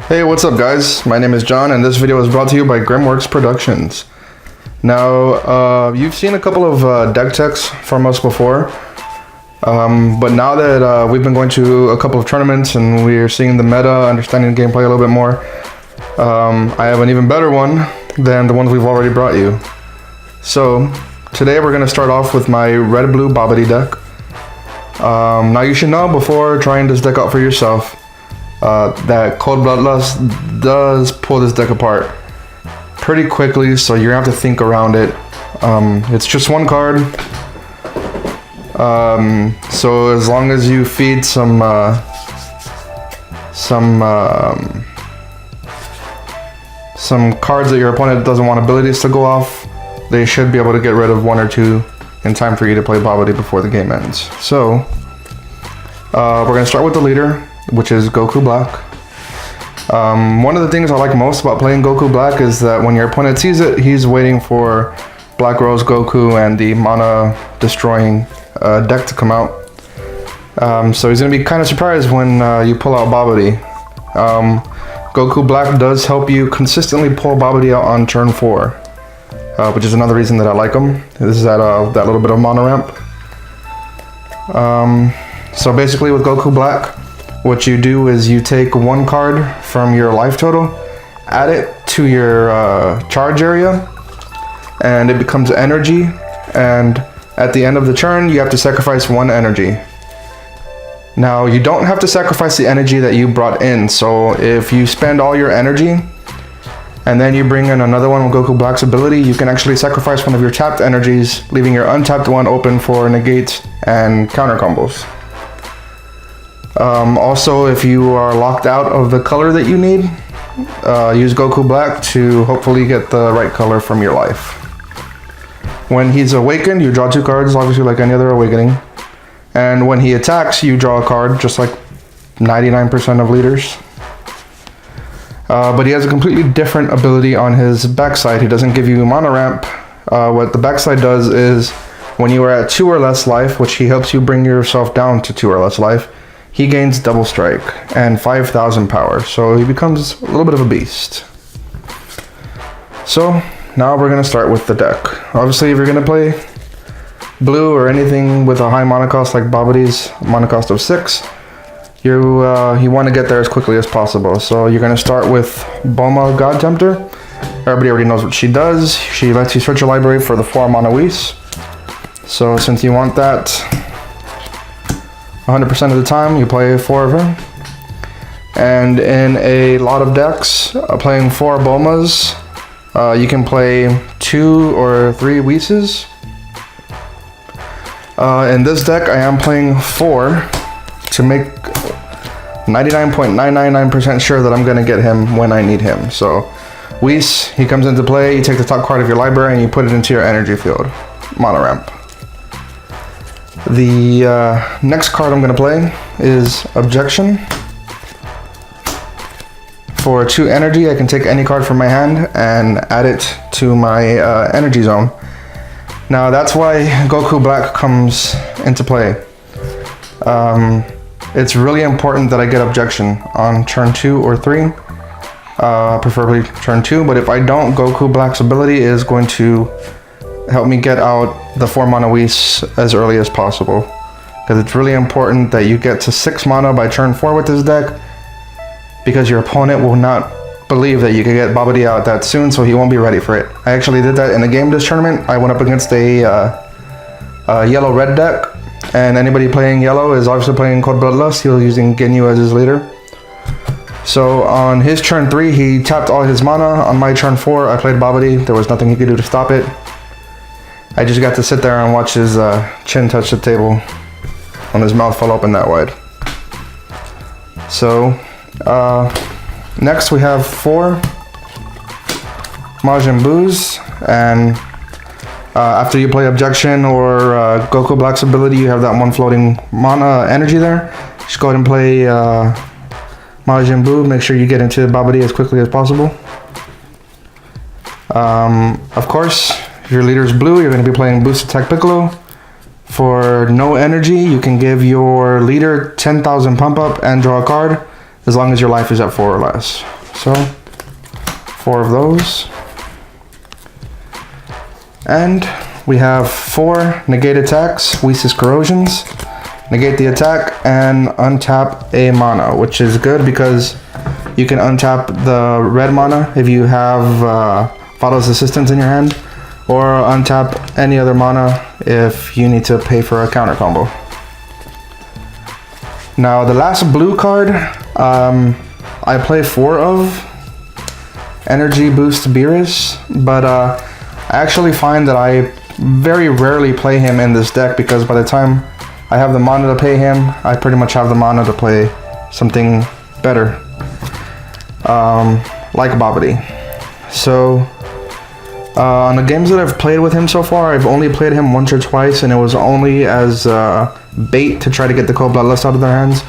Hey, what's up guys? My name is John and this video is brought to you by Grimworks Productions. Now, you've seen a couple of deck techs from us before, but now that we've been going to a couple of tournaments and we're seeing the meta, understanding the gameplay a little bit more, I have an even better one than the ones we've already brought you. So, today we're going to start off with my red-blue Babidi deck. Now you should know before trying this deck out for yourself, that Cold Bloodlust does pull this deck apart pretty quickly, so you're gonna have to think around it. It's just one card, so as long as you feed some cards that your opponent doesn't want abilities to go off, they should be able to get rid of one or two in time for you to play Babidi before the game ends. So we're gonna start with the leader, which is Goku Black. One of the things I like most about playing Goku Black is that when your opponent sees it, he's waiting for Black Rose Goku and the mana destroying deck to come out. So he's going to be kind of surprised when you pull out Babidi. Goku Black does help you consistently pull Babidi out on turn 4, which is another reason that I like him. This is that little bit of mana ramp. So basically with Goku Black, what you do is you take one card from your life total, add it to your charge area, and it becomes energy, and at the end of the turn you have to sacrifice one energy. Now you don't have to sacrifice the energy that you brought in, so if you spend all your energy and then you bring in another one with Goku Black's ability, you can actually sacrifice one of your tapped energies, leaving your untapped one open for negates and counter combos. Also, if you are locked out of the color that you need, use Goku Black to hopefully get the right color from your life. When he's awakened, you draw 2 cards, obviously like any other awakening. And when he attacks, you draw a card, just like 99% of leaders. But he has a completely different ability on his backside. He doesn't give you mana ramp. What the backside does is, when you are at 2 or less life, which he helps you bring yourself down to 2 or less life, he gains double strike and 5,000 power, so he becomes a little bit of a beast. So now we're gonna start with the deck. Obviously, if you're gonna play blue or anything with a high mana cost like Babidi's mana cost of 6, you want to get there as quickly as possible. So you're gonna start with Boma God Tempter. Everybody already knows what she does. She lets you search your library for the 4 mana Whis. So since you want that 100% of the time, you play 4 of her. And in a lot of decks, playing 4 Bomas, you can play 2 or 3 Whis. In this deck, I am playing 4 to make 99.999% sure that I'm going to get him when I need him. So, Whis, he comes into play, you take the top card of your library and you put it into your energy field. Mana ramp. The next card I'm going to play is Objection. For 2 energy, I can take any card from my hand and add it to my energy zone. Now that's why Goku Black comes into play. It's really important that I get Objection on turn 2 or 3, preferably turn 2, but if I don't, Goku Black's ability is going to help me get out the 4 mana Whis as early as possible, because it's really important that you get to 6 mana by turn 4 with this deck, because your opponent will not believe that you can get Babidi out that soon, so he won't be ready for it. I actually did that in a game this tournament. I went up against a yellow-red deck, and anybody playing yellow is obviously playing Cold Bloodlust. He was using Ginyu as his leader. So on his turn 3, he tapped all his mana. On my turn 4, I played Babidi. There was nothing he could do to stop it. I just got to sit there and watch his chin touch the table when his mouth fell open that wide. So, next we have 4 Majin Boos, and after you play Objection or Goku Black's ability, you have that 1 floating mana energy there. Just go ahead and play Majin Buu. Make sure you get into Babidi as quickly as possible. Of course, if your leader is blue, you're going to be playing Boost Attack Piccolo. For no energy, you can give your leader 10,000 pump up and draw a card, as long as your life is at 4 or less. So 4 of those. And we have 4 negate attacks, Weesis Corrosions, negate the attack, and untap a mana, which is good because you can untap the red mana if you have Vado's Assistance in your hand, or untap any other mana if you need to pay for a counter combo. Now the last blue card, I play 4 of Energy Boost Beerus, but I actually find that I very rarely play him in this deck because by the time I have the mana to pay him, I pretty much have the mana to play something better, like Babidi. So on the games that I've played with him so far, I've only played him once or twice, and it was only as bait to try to get the Cold Bloodlust out of their hands.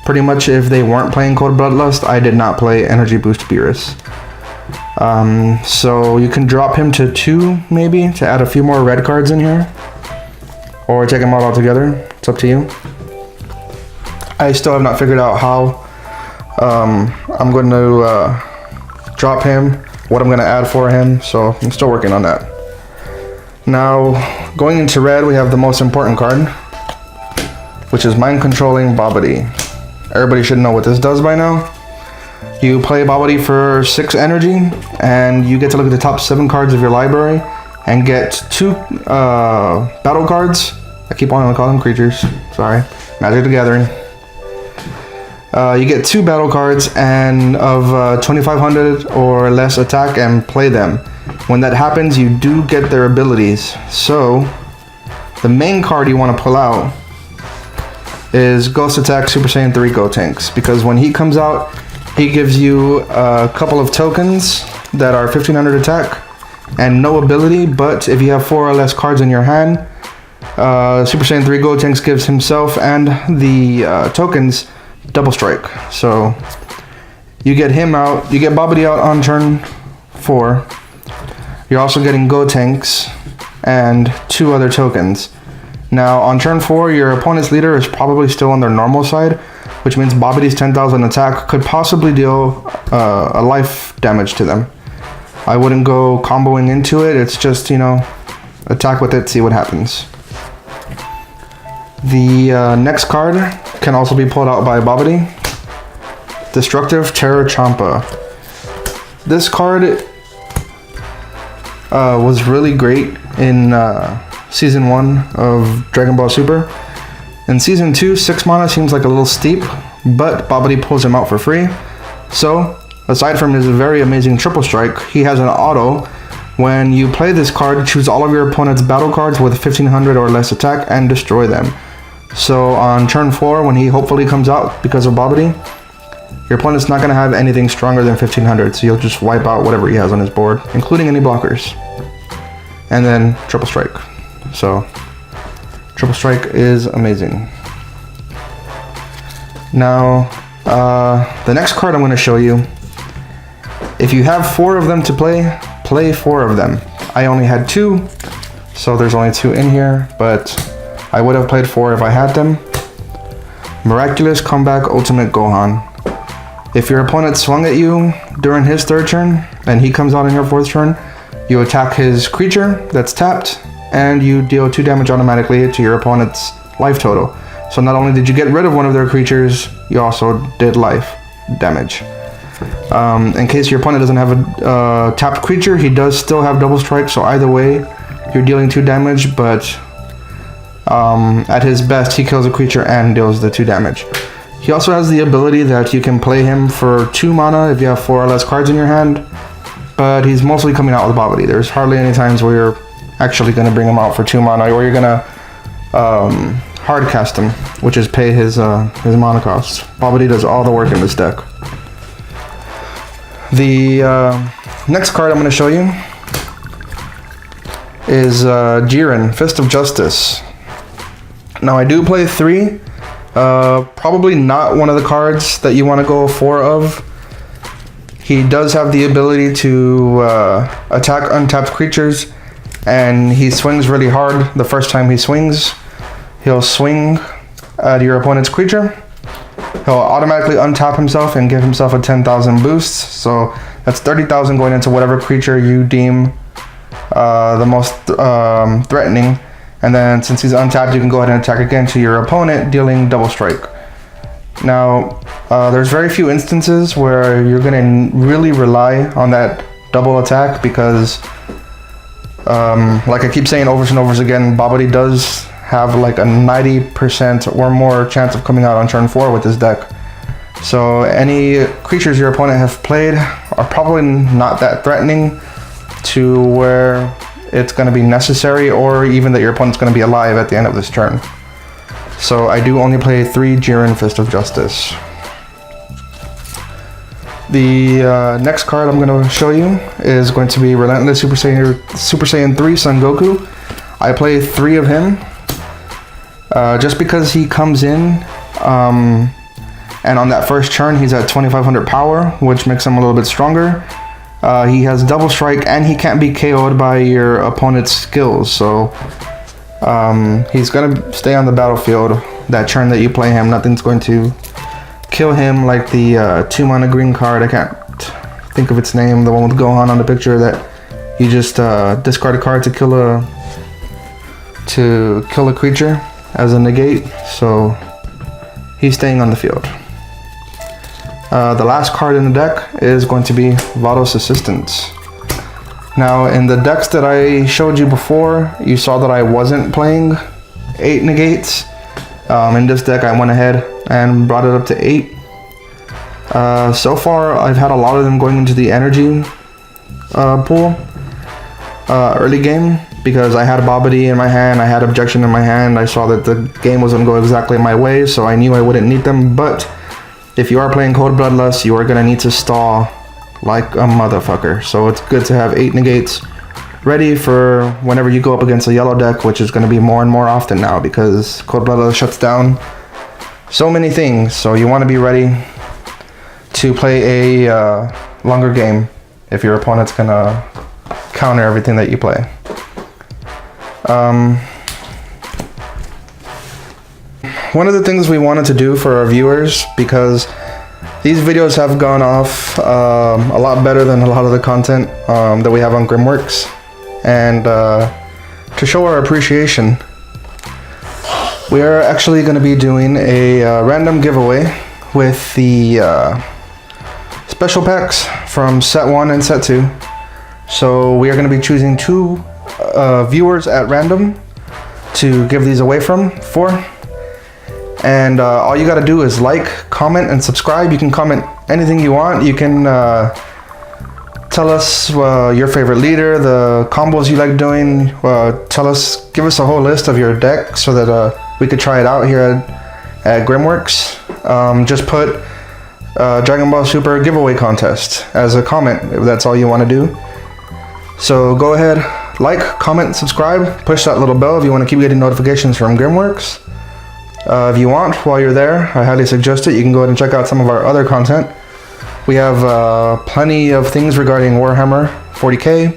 Pretty much if they weren't playing Cold Bloodlust, I did not play Energy Boost Beerus. So you can drop him to 2 maybe to add a few more red cards in here, or take him out altogether. It's up to you. I still have not figured out how I'm going to drop him, what I'm going to add for him, so I'm still working on that. Now, going into red, we have the most important card, which is Mind Controlling Babidi. Everybody should know what this does by now. You play Babidi for 6 energy, and you get to look at the top 7 cards of your library and get 2 battle cards. I keep wanting to call them creatures, sorry. Magic the Gathering. You get 2 battle cards and of 2500 or less attack and play them. When that happens, you do get their abilities. So, the main card you want to pull out is Ghost Attack Super Saiyan 3 Gotenks, because when he comes out, he gives you a couple of tokens that are 1500 attack and no ability, but if you have 4 or less cards in your hand, Super Saiyan 3 Gotenks gives himself and the tokens double strike. So you get him out, you get Babidi out on turn 4. You're also getting Gotenks and 2 other tokens. Now on turn 4, your opponent's leader is probably still on their normal side, which means Babidi's 10,000 attack could possibly deal a life damage to them. I wouldn't go comboing into it, it's just, you know, attack with it, see what happens. The next card can also be pulled out by Babidi. Destructive Terror Champa. This card was really great in Season 1 of Dragon Ball Super. In Season 2, 6 mana seems like a little steep, but Babidi pulls him out for free. So, aside from his very amazing triple strike, he has an auto. When you play this card, choose all of your opponent's battle cards with 1500 or less attack and destroy them. So on turn 4, when he hopefully comes out because of Babidi, your opponent's not going to have anything stronger than 1500, so you'll just wipe out whatever he has on his board, including any blockers. And then triple strike. So triple strike is amazing. Now, the next card I'm going to show you, if you have 4 of them to play, play 4 of them. I only had 2, so there's only 2 in here, but I would have played 4 if I had them. Miraculous Comeback Ultimate Gohan. If your opponent swung at you during his 3rd turn, and he comes out in your 4th turn, you attack his creature that's tapped, and you deal 2 damage automatically to your opponent's life total. So not only did you get rid of one of their creatures, you also did life damage. In case your opponent doesn't have a tapped creature, he does still have double strike, so either way, you're dealing 2 damage, but at his best, he kills a creature and deals the 2 damage. He also has the ability that you can play him for 2 mana if you have 4 or less cards in your hand, but he's mostly coming out with Babidi. There's hardly any times where you're actually going to bring him out for 2 mana, or you're going to hard cast him, which is pay his mana costs. Babidi does all the work in this deck. The next card I'm going to show you is Jiren, Fist of Justice. Now I do play 3, probably not one of the cards that you want to go 4 of. He does have the ability to attack untapped creatures, and he swings really hard the first time he swings. He'll swing at your opponent's creature, he'll automatically untap himself and give himself a 10,000 boost. So that's 30,000 going into whatever creature you deem the most threatening. And then since he's untapped, you can go ahead and attack again to your opponent, dealing double strike. Now, there's very few instances where you're going to really rely on that double attack because, like I keep saying over and over again, Babidi does have like a 90% or more chance of coming out on turn 4 with this deck. So any creatures your opponent have played are probably not that threatening to where it's going to be necessary, or even that your opponent's going to be alive at the end of this turn. So I do only play 3 Jiren Fist of Justice. The next card I'm going to show you is going to be Relentless Super Saiyan 3 Son Goku. I play 3 of him just because he comes in and on that first turn he's at 2500 power, which makes him a little bit stronger. He has double strike and he can't be KO'd by your opponent's skills, so he's gonna stay on the battlefield that turn that you play him. Nothing's going to kill him like the 2-mana green card. I can't think of its name, the one with Gohan on the picture that you just discard a card to kill a creature as a negate. So he's staying on the field. The last card in the deck is going to be Vados Assistance. Now in the decks that I showed you before, you saw that I wasn't playing 8 negates. In this deck I went ahead and brought it up to 8. So far I've had a lot of them going into the energy pool early game, because I had Babidi in my hand, I had Objection in my hand, I saw that the game wasn't going exactly my way, so I knew I wouldn't need them. But if you are playing Cold Bloodlust, you are going to need to stall like a motherfucker. So it's good to have 8 negates ready for whenever you go up against a yellow deck, which is going to be more and more often now because Cold Bloodlust shuts down so many things. So you want to be ready to play a longer game if your opponent's going to counter everything that you play. One of the things we wanted to do for our viewers, because these videos have gone off a lot better than a lot of the content that we have on Grimworks, and to show our appreciation, we are actually going to be doing a random giveaway with the special packs from set 1 and set 2. So we are going to be choosing 2 viewers at random to give these away for. And all you gotta do is like, comment, and subscribe. You can comment anything you want. You can tell us your favorite leader, the combos you like doing. Give us a whole list of your deck so that we could try it out here at Grimworks. Just put Dragon Ball Super giveaway contest as a comment if that's all you want to do. So go ahead, like, comment, subscribe, push that little bell if you want to keep getting notifications from Grimworks. If you want, while you're there, I highly suggest it. You can go ahead and check out some of our other content. We have plenty of things regarding Warhammer 40k.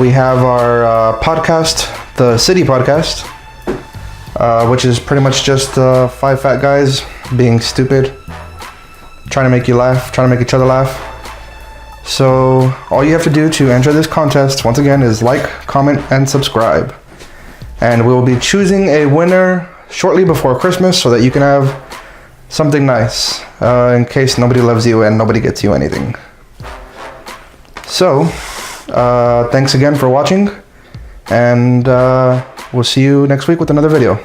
We have our podcast, the City Podcast, which is pretty much just 5 fat guys being stupid, trying to make you laugh, trying to make each other laugh. So all you have to do to enter this contest, once again, is like, comment, and subscribe. And we will be choosing a winner shortly before Christmas so that you can have something nice in case nobody loves you and nobody gets you anything. So thanks again for watching, and we'll see you next week with another video.